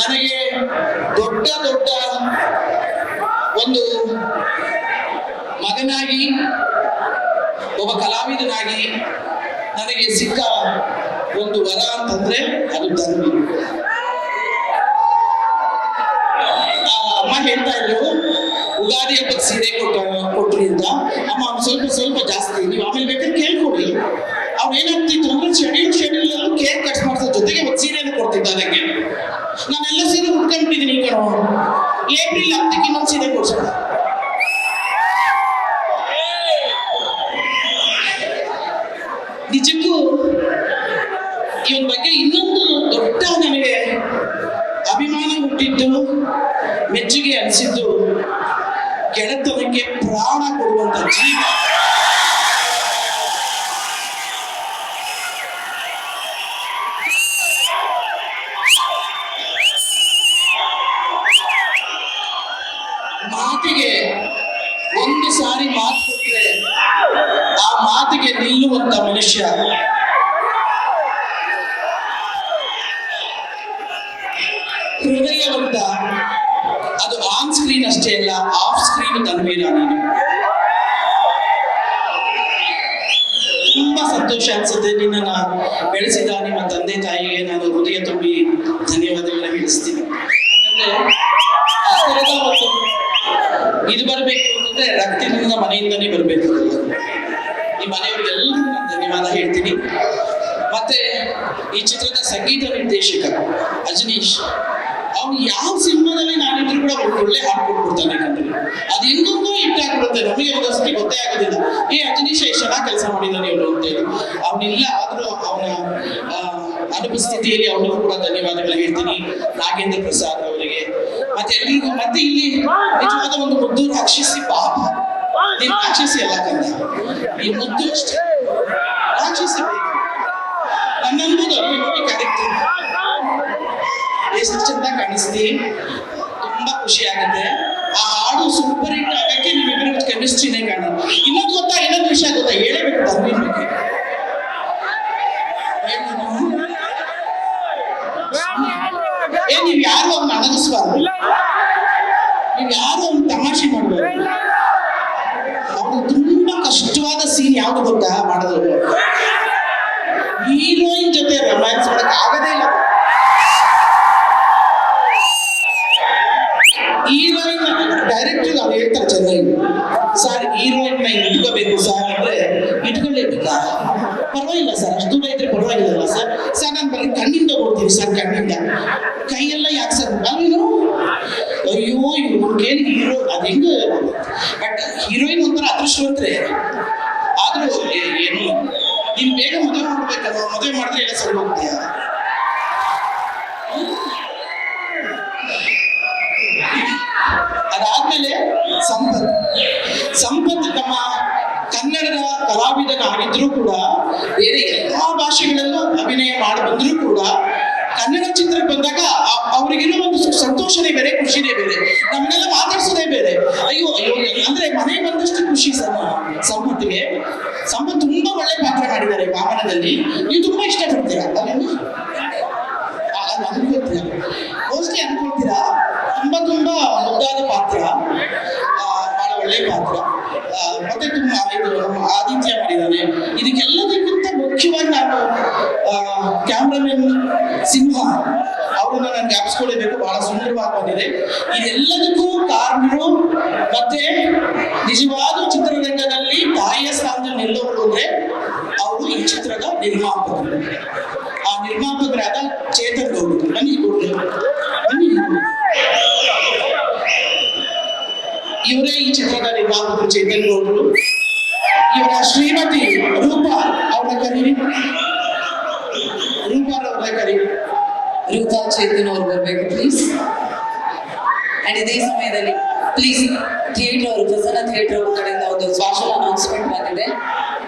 ನನಗೆ ದೊಡ್ಡ ದೊಡ್ಡ ಒಂದು ಮಗನಾಗಿ, ಒಬ್ಬ ಕಲಾವಿದನಾಗಿ ನನಗೆ ಸಿಕ್ಕ ಒಂದು ವರ ಅಂತಂದ್ರೆ ಅದು ಧರ್ಮ. ಅಮ್ಮ ಹೇಳ್ತಾ ಇದ್ರು ಉಗಾದಿ ಹಬ್ಬಕ್ಕೆ ಸೀರೆ ಕೊಟ್ರಿ ಅಂತ. ಅಮ್ಮ ಸ್ವಲ್ಪ ಜಾಸ್ತಿ, ನೀವು ಆಮೇಲೆ ಬೇಕಾದ್ರೆ ಕೇಳ್ಕೊಡಿ. ಅವ್ನು ಏನಾಗ್ತಿತ್ತು ಅಂದ್ರೆ ಶೆಡ್ಯೂಲ್ ಕೇಕ್ ಕಟ್ ಮಾಡ್ಸೋ ಜೊತೆಗೆ ಒಂದು ಸೀರೆಯನ್ನು ಕೊಡ್ತಿದ್ದ ನನಗೆ. ನಾನೆಲ್ಲ ಸೀರೆ ಉಟ್ಕೊಂಡ್ಬಿಟ್ಟಿದ್ದೀನಿ ಈ ಕಡೆ. ಏಪ್ರಿಲ್ 10ಕ್ಕೆ ಇನ್ನೊಂದು ಸೀರೆ ಕೊಡ್ಸೋಣ. ನಿಜಕ್ಕೂ ಇವನ್ ಬಗ್ಗೆ ಇನ್ನೊಂದು ದೊಡ್ಡ ನನಗೆ ಅಭಿಮಾನ ಹುಟ್ಟಿದ್ದು, ಮೆಚ್ಚುಗೆ ಅನಿಸಿದ್ದು, ಗೆಳೆತನಕ್ಕೆ ಪ್ರಾಣ ಕೊಡುವಂತ ಜೀವ. ಮಾತಿಗೆ ಒಂದು ಸಾರಿ ಮಾತು ಕೊಟ್ಟರೆ ಆ ಮಾತಿಗೆ ನಿಲ್ಲುವಂತ ಮನುಷ್ಯ. ಹೃದಯವಂತ. ಅದು ಆನ್ ಸ್ಕ್ರೀನ್ ಅಷ್ಟೇ ಅಲ್ಲ, ಆಫ್ ಸ್ಕ್ರೀನ್ ತನ್ವೀರ ನೀನು. ತುಂಬಾ ಸಂತೋಷ ಅನ್ಸುತ್ತೆ ನಿನ್ನನ್ನು ಬೆಳೆಸಿದ ನಿಮ್ಮ ತಂದೆ ತಾಯಿಗೆ ನಾನು ಹೃದಯ ತುಂಬಿ ಧನ್ಯವಾದಗಳನ್ನ ತಿಳಿಸ್ತೀನಿ. ಯಾಕಂದ್ರೆ ಇದು ಬರಬೇಕು ಅಂತಂದ್ರೆ ರಕ್ತದಿಂದ ಮನೆಯಿಂದನೇ ಬರಬೇಕು. ಈ ಮನೆಯವರಿಗೆಲ್ಲರೂ ನಾನು ಧನ್ಯವಾದ ಹೇಳ್ತೀನಿ. ಮತ್ತೆ ಈ ಚಿತ್ರದ ಸಂಗೀತ ನಿರ್ದೇಶಕ ಅಜನೀಶ್, ಅವ್ನು ಯಾವ ಸಿನಿಮಾದಲ್ಲಿ ನಾನಿದ್ರು ಕೂಡ ಒಳ್ಳೆ ಹಾಡು ಕೊಟ್ಬಿಡ್ತಾನೆ. ಯಾಕಂದ್ರೆ ಅದು ಹೆಂಗೋ ಇಟ್ಟಾಗ್ಬಿಡುತ್ತೆ, ನಮಗೆ ಒಂದಷ್ಟು ಗೊತ್ತೇ ಆಗೋದಿಲ್ಲ. ಅಜನೀಶ್ ಎಷ್ಟು ಚೆನ್ನಾಗಿ ಕೆಲಸ ಮಾಡಿದ್ದಾನೆ ಇವನು ಅಂತೇಳಿ. ಅವನಿಲ್ಲ ಆದ್ರೂ ಅವನ ಅನುಪಸ್ಥಿತಿಯಲ್ಲಿ ಅವನಿಗೂ ಕೂಡ ಧನ್ಯವಾದಗಳು ಹೇಳ್ತೀನಿ. ನಾಗೇಂದ್ರ ಪ್ರಸಾದ್ ಅವರಿಗೆ, ಮತ್ತೆ ಎಲ್ಲಿಗೂ, ಮತ್ತೆ ಇಲ್ಲಿ ನಿಜವಾದ ಒಂದು ಮುದ್ದು ರಾಕ್ಷಸಿ. ಪಾಪ ನೀನ್ ರಾಕ್ಷಸಿ ಅಲ್ಲ ಕಂದ, ಈ ಮುದ್ದು ಅಷ್ಟೇ ರಾಕ್ಷಸಿ. ನನ್ನಂಬುದು ಅಭಿಮಾನಿ ಕರೆಕ್ಟ್. ಎಷ್ಟು ಚಂದ ಕಾಣಿಸ್ತಿ, ತುಂಬಾ ಖುಷಿ ಆಗುತ್ತೆ. ಆ ಹಾಡು ಸೂಪರ್ ಹಿಟ್ ಆಗಕ್ಕೆ ನೀವಿಬ್ಬರು ಕೆಮಿಸ್ಟ್ರಿನೇ ಕಾಣೋದು. ಇನ್ನೊಂದು ಗೊತ್ತಾ, ಇನ್ನೊಂದು ವಿಷಯ ಗೊತ್ತಾ, ಹೇಳಬೇಕು ಧರ್ಮೀನ್ ಬಗ್ಗೆ. ನೀವ್ ಯಾರು ಅವ್ನ ಅಣಗಿಸ್ಬಾರ್ದು, ನೀವ್ ಯಾರು ಅವ್ನ ತಮಾಷೆ ಮಾಡ್ಬಾರ್ದು. ಅವ್ನು ತುಂಬಾ ಕಷ್ಟವಾದ ಸೀನ್ ಯಾವ್ದು ಗೊತ್ತಾ ಮಾಡೋದು, ಹೀರೋಯಿನ್ ಜೊತೆ ರೊಮ್ಯಾನ್ಸ್ ಮಾಡಕ್ ಆಗದೇ ಇಲ್ಲ. ಹೀರೋಯಿನ್ ಡೈರೆಕ್ಟರ್ ಅವ್ರು ಹೇಳ್ತಾರೆ ಚೆನ್ನಾಗಿ, ಸರ್ ಹೀರೋಯಿನ್ ನ ಇಟ್ಕೋಬೇಕು ಸರ್ ಅಂದ್ರೆ ಇಟ್ಕೊಳ್ಳೇಬೇಕಾ? ಪರವಾಗಿಲ್ಲ ಸರ್, ಅಷ್ಟು ದೂರ ಇದ್ರೆ ಪರವಾಗಿಲ್ಲ ಸರ್. ಸರ್ ನಾನು ಬರೀ ಕಣ್ಣಿಂದ ಕೊಡ್ತೀವಿ ಸರ್, ಕಣ್ಣಿಂದ. ಕೈಯೆಲ್ಲ ಯಾಕೆ ಸರ್ ಅಲ್ಲೇನು? ಅಯ್ಯೋ ಇವ್ರು ಕೇಳಿ ಹೀರೋ ಅದ್ ಹೆಂಗ. ಬಟ್ ಹೀರೋಯಿನ್ ಒಂಥರ ಅದೃಷ್ಟವಂತ್ರೆ. ಆದ್ರೂ ಏನು, ನೀನ್ ಬೇಗ ಮದುವೆ ಮಾಡ್ಬೇಕಲ್ವ, ಮದುವೆ ಮಾಡಿದ್ರೆ ಎಲ್ಲ ಸರಿ ಹೋಗ್ತೀಯ. ಅದಾದ್ಮೇಲೆ ಸಂಪತ್ ನಮ್ಮ ಕನ್ನಡದ ಕಲಾವಿದನಾಗಿದ್ರು ಕೂಡ, ಬೇರೆ ಎಲ್ಲಾ ಭಾಷೆಗಳಲ್ಲೂ ಅಭಿನಯ ಮಾಡಿ ಬಂದ್ರು ಕೂಡ, ಕನ್ನಡ ಚಿತ್ರಕ್ಕೆ ಬಂದಾಗ ಅವ್ರಿಗಿರೋ ಒಂದು ಸಂತೋಷನೇ ಬೇರೆ, ಖುಷಿನೇ ಬೇರೆ, ನಮ್ಮನ್ನೆಲ್ಲ ಮಾತಾಡ್ಸೋದೇ ಬೇರೆ. ಅಯ್ಯೋ ಅಂದ್ರೆ ಮನೆ ಬಂದಷ್ಟು ಖುಷಿ ಸಂಪತ್ತಿಗೆ. ಸಂಪತ್ ತುಂಬಾ ಒಳ್ಳೆ ಪಾತ್ರ ಮಾಡಿದ್ದಾರೆ ವಾಮನದಲ್ಲಿ. ನೀವು ತುಂಬಾ ಇಷ್ಟಪಡ್ತೀರಾ ಅದನ್ನು ಅನ್ಕೊಳ್ತೀರಾ, ಮೋಸ್ಟ್ಲಿ ಅನ್ಕೊಳ್ತೀರಾ. ತುಂಬಾ ಮುದ್ದಾದ ಪಾತ್ರ, ಬಹಳ ಒಳ್ಳೆ ಪಾತ್ರ. ಮತ್ತೆ ತುಂಬಾ ಇದು ನಮ್ಮ ಆದಿತ್ಯ ಮಾಡಿದ್ದಾನೆ. ಇದಕ್ಕೆಲ್ಲದಕ್ಕಿಂತ ಮುಖ್ಯವಾಗಿ ನಾನು ಕ್ಯಾಮ್ರಾಮನ್ ಸಿಂಹ ಅವ್ರನ್ನ ನಾನು ಜ್ಞಾಪಿಸ್ಕೊಳ್ಳೇಬೇಕು. ಬಹಳ ಸುಂದರವಾಗಿ ಬಂದಿದೆ. ಇದೆಲ್ಲದಕ್ಕೂ ಕಾರಣರು ಮತ್ತೆ ನಿಜವಾದ ಚಿತ್ರರಂಗದಲ್ಲಿ ತಾಯಿಯ ಸ್ಥಾನದಲ್ಲಿ ನಿಲ್ಲೋರು ಅಂದ್ರೆ ಅವರು ಈ ಚಿತ್ರದ ನಿರ್ಮಾಪಕರು. ಆ ನಿರ್ಮಾಪಕರಾದ ಚೇತನ್ ಗೌಡ್ರು. ಬನ್ನಿ ಇವರೇ ಈ ಚಿತ್ರದ ನಿರ್ಮಾಪಕರು, ಚೇತನ್ ಗೌಡ್ರು. ಇವರ ಶ್ರೀಮತಿ ರೂಪಾ ಅವ್ರನ್ನ ಕರೀರಿ. ರೂಪಾ ಚೇತನ್ ಅವ್ರು ಬರ್ಬೇಕು ಪ್ಲೀಸ್. ಅಂಡ್ ಇದೇ ಸಮಯದಲ್ಲಿ ಪ್ಲೀಸ್ ಥಿಯೇಟರ್ ಅವರು, ಪ್ರಸನ್ನ ಥಿಯೇಟರ್ ಅವ್ರ ಕಡೆಯಿಂದ ಒಂದು ಸ್ಪೆಷಲ್ ಅನೌನ್ಸ್ಮೆಂಟ್ ಬಂದಿದೆ.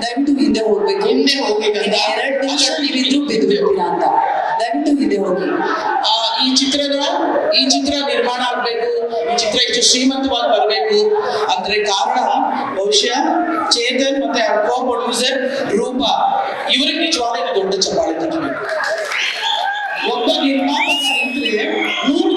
ದಯವಿಟ್ಟು ಹಿಂದೆ ಹೋಗ್ಬೇಕು. ಹಿಂದೆ ಹೋಗ್ಬೇಕು. 2 ನಿಮಿಷ ನೀವಿದ್ರು ಬಿದ್ದು ಬಿಡ್ತೀರಾ ಅಂತ ದಯವಿಟ್ಟು ಹಿಂದೆ ಹೋಗಿ. ಈ ಚಿತ್ರ ನಿರ್ಮಾಣ ಆಗ್ಬೇಕು, ಈ ಚಿತ್ರ ಇಷ್ಟು ಶ್ರೀಮಂತವಾಗಿ ಬರಬೇಕು ಅಂದ್ರೆ ಕಾರಣ ಬಹುಶಃ ಚೇತನ್ ಮತ್ತೆ ಅವ್ರ ಕೋ ಪ್ರೊಡ್ಯೂಸರ್ ರೂಪಾ. ಇವ್ರಿಗೆ ನಿಜವಾದ ದೊಡ್ಡ ಚಪ್ಪಾಳೆ ತಟ್ಟಬೇಕು. ಒಬ್ಬ ನಿರ್ಮಾಪಕ ಇದ್ರೆ 100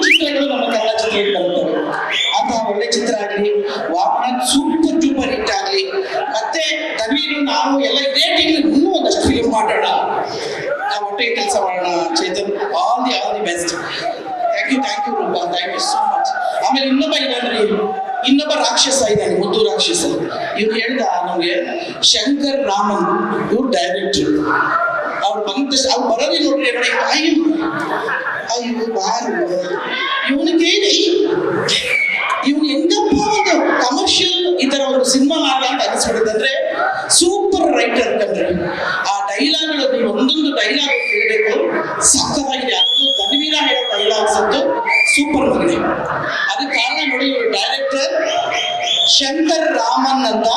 thank you Roopa, thank you so much. ಆಮೇಲೆ ಇನ್ನೊಬ್ಬ ರಾಕ್ಷಸ ಇದ್ದಾನೆ, ಮುದ್ದು ರಾಕ್ಷಸ. ಇವ್ನು ಹೇಳ್ದ ನಮ್ಗೆ, ಶಂಕರ್ ರಾಮನ್ ಇವ್ರು ಡೈರೆಕ್ಟರ್. ಅವ್ರು ಬಂದ ಅವ್ರು ಬರೋದೇ ನೋಡ್ರಿ ಅಯ್ಯೋ ಬಾರು ಇವನಿಗೆ ಇವ್ನು ಹೆಂಗಪ್ಪ ಒಂದು ಕಮರ್ಷಿಯಲ್ ಈ ತರ ಒಂದು ಸಿನಿಮಾ ಮಾಡ ಅಂತ ಅನಿಸ್ಬಿಡುತ್ತಂದ್ರೆ ಸೂಪರ್ ರೈಟರ್ ಕಂಡ್ರೆ. ಆ ಡೈಲಾಗ್ಗಳು ನೀವು ಒಂದೊಂದು ಡೈಲಾಗ್ ಕೇಳಬೇಕು, ಸಕ್ಕತ್ತಾಗಿದೆ. ಅದು ತನ್ವೀರ ಹೇಳೋ ಡೈಲಾಗ್ಸ್ ಅಂತೂ ಸೂಪರ್ ಮಗನೆ. ಅದಕ್ಕೆ ಕಾರಣ ನೋಡಿ, ಇವರು ಡೈರೆಕ್ಟರ್ ಶಂಕರ್ ರಾಮನ್ ಅಂತ.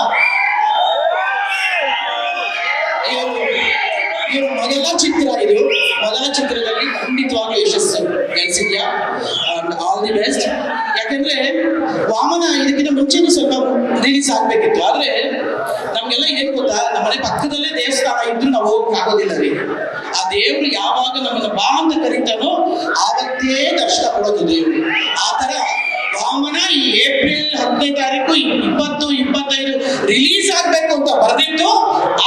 ಇವರು ಮೊದಲ ಚಿತ್ರದಲ್ಲಿ ಖಂಡಿತವಾಗ್ಲೂ ಯಶಸ್ಸು ಗಳಿಸಿದ್ಯಾ, ಆಲ್ ದಿ ಬೆಸ್ಟ್. ಯಾಕಂದ್ರೆ ವಾಮನ ಇದಕ್ಕಿಂತ ಮುಂಚೆನೂ ಸ್ವಲ್ಪ ರಿಲೀಸ್ ಆಗ್ಬೇಕಿತ್ತು. ಆದ್ರೆ ನಮ್ಗೆಲ್ಲ ಏನ್ ಗೊತ್ತಾ, ನಮ್ಮ ಮನೆ ಪಕ್ಕದಲ್ಲೇ ದೇವಸ್ಥಾನ ಇದ್ರು ನಾವು ಹೋಗಕ್ ಆಗೋದಿಲ್ಲ ರೀ. ಆ ದೇವ್ರು ಯಾವಾಗ ನಮ್ಮನ್ನ ಬಾ ಅಂತ ಕರೀತಾನೋ ಆವತ್ತೇ ದರ್ಶನ ಕೊಡೋದು ದೇವ್ರು. ಆ ತರ ವಾಮನ ಈ ಏಪ್ರಿಲ್ 15 ತಾರೀಕು 20-25 ರಿಲೀಸ್ ಆಗ್ಬೇಕು ಅಂತ ಬರೆದಿತ್ತು,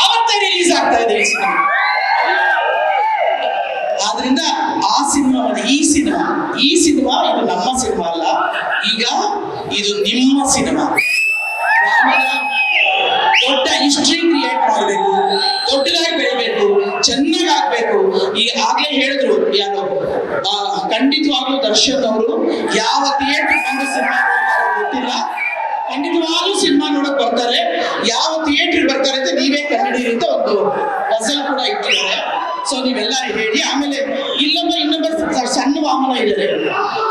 ಆವತ್ತೇ ರಿಲೀಸ್ ಆಗ್ತಾ ಇದೆ ಈ ಸಿನಿಮಾ. ಆದ್ರಿಂದ ಆ ಸಿನಿಮಾವನ್ನ ಈ ಸಿನಿಮಾ ಇದು ನಮ್ಮ ಸಿನಿಮಾ ಅಲ್ಲ, ಈಗ ಇದು ನಿಮ್ಮ ಸಿನಿಮಾ. ದೊಡ್ಡ ಹಿಸ್ಟ್ರಿ ಕ್ರಿಯೇಟ್ ಮಾಡಬೇಕು, ದೊಡ್ಡದಾಗಿ ಬೆಳಿಬೇಕು, ಚೆನ್ನಾಗಿ ಆಗ್ಬೇಕು. ಈಗ ಆಗ್ಲೇ ಹೇಳಿದ್ರು ಯಾರು, ಖಂಡಿತವಾಗ್ಲೂ ದರ್ಶನ್ ಅವರು ಯಾವ ಥಿಯೇಟರ್ ಬಂದು ಸಿನಿಮಾ ಗೊತ್ತಿಲ್ಲ, ಖಂಡಿತವಾಗ್ಲೂ ಸಿನಿಮಾ ನೋಡಕ್ ಬರ್ತಾರೆ. ಯಾವ ಥಿಯೇಟರ್ ಬರ್ತಾರೆ ಅಂತ ನೀವೇ ಕಂಡಿಡಿ ಅಂತ ಒಂದು ಪಜಲ್ ಕೂಡ ಇಟ್ಟಿದ್ದಾರೆ. ಸೊ ನೀವೆಲ್ಲ ಹೇಳಿ. ಆಮೇಲೆ ಇನ್ನೊಬ್ಬ ಸಣ್ಣ ವಾಮನ ಇದ್ದಾರೆ.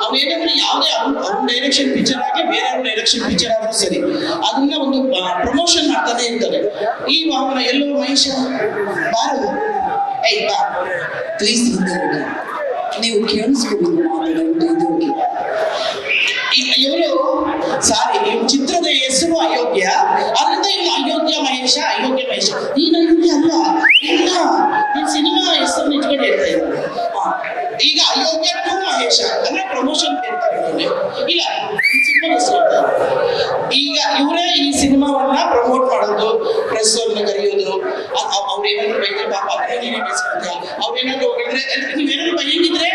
ಅವೇನಂದ್ರೆ ಯಾವುದೇ ಅವ್ನ ಡೈರೆಕ್ಷನ್ ಪಿಕ್ಚರ್ ಆಗಿ ಬೇರೆಯವ್ರ ಡೈರೆಕ್ಷನ್ ಪಿಕ್ಚರ್ ಆದ್ರೂ ಸರಿ, ಅದನ್ನ ಒಂದು ಪ್ರಮೋಷನ್ ಮಾಡ್ತಾನೆ ಇರ್ತಾರೆ. ಈ ವಾಮನ ಎಲ್ಲೋ ಮಹೇಶ ಬಾರು ಬಾ ಪ್ಲೀಸ್ ನೀವು ಕೇಳಿಸ್ಕೊಂಡು ಮಾತಾಡೋದು. ಇವರು ಸಾರಿ, ಇವ್ ಚಿತ್ರದ ಹೆಸರು ಅಯೋಗ್ಯ, ಅದರಿಂದ ಇನ್ನು ಅಯೋಗ್ಯ ಮಹೇಶ ನೀನು ಅಯೋಗ್ಯ ಅಲ್ಲ, ನೀನ್ ಸಿನಿಮಾ ಹೆಸರು ಇಟ್ಕೊಂಡು ಹೇಳ್ತಾ ಇದ್ದಾರೆ. ಈಗ ಅಯೋಗ್ಯ ಟು ಮಹೇಶ ಅಂದ್ರೆ ಪ್ರಮೋಷನ್ ಇಲ್ಲ, ಸಿನಿಮಾ ಹೆಸರು ಈಗ ಇವರೇ ಈ ಸಿನಿಮಾವನ್ನ ಪ್ರಮೋಟ್ ಮಾಡೋದು, ಪ್ರೆಸ್ ಅವ್ರನ್ನ ಕರೆಯೋದು. ಅವ್ರೇನಾದ್ರು ಬೈದ್ರೆ ಪಾಪ ಅದನ್ನೇ ಬೇಯಿಸ್ಕೊಳ್ತೀಯ, ಅವ್ರೇನಾದ್ರು ಹೋಗಿದ್ರೆ ನೀವೇನಾದ್ರು ಬೈಗಿದ್ರೆ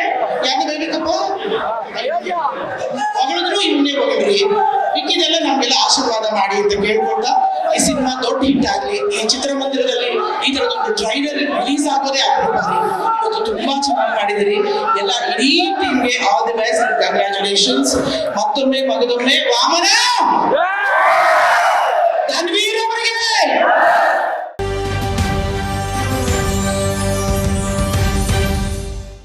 ಯಾಕೆ ಬೈಬೇಕಪ್ಪ, ಹೊಗಳಿದ್ರು ಇವನ್ನೇ ಹೊಗಳ್ರಿ, ಮಿಕ್ಕಿದೆಲ್ಲ ನಮ್ಗೆಲ್ಲ ಆಶೀರ್ವಾದ ಮಾಡಿ ಅಂತ ಕೇಳ್ಕೊಳ್ತಾ ಈ ಸಿನಿಮಾ ದೊಡ್ಡ ಹಿಟ್ ಆಗ್ಲಿ. ಈ ಚಿತ್ರಮಂದಿರದಲ್ಲಿ ಈ ತರದೊಂದು ಟ್ರೈಲರ್ ರಿಲೀಸ್ ಆಗೋದೇ ಅಪರೂಪ. ಇವತ್ತು ತುಂಬಾ ಚೆನ್ನಾಗಿ ಮಾಡಿದಿರಿ ಎಲ್ಲ. ಇಡೀ ಟೀಮ್ಗೆ ಆಲ್ ದಿ ಬೆಸ್ಟ್, ಕಂಗ್ರ್ಯಾಚುಲೇಷನ್ಸ್. ಮತ್ತೊಮ್ಮೆ ವಾಮನ ಧನ್ವಿ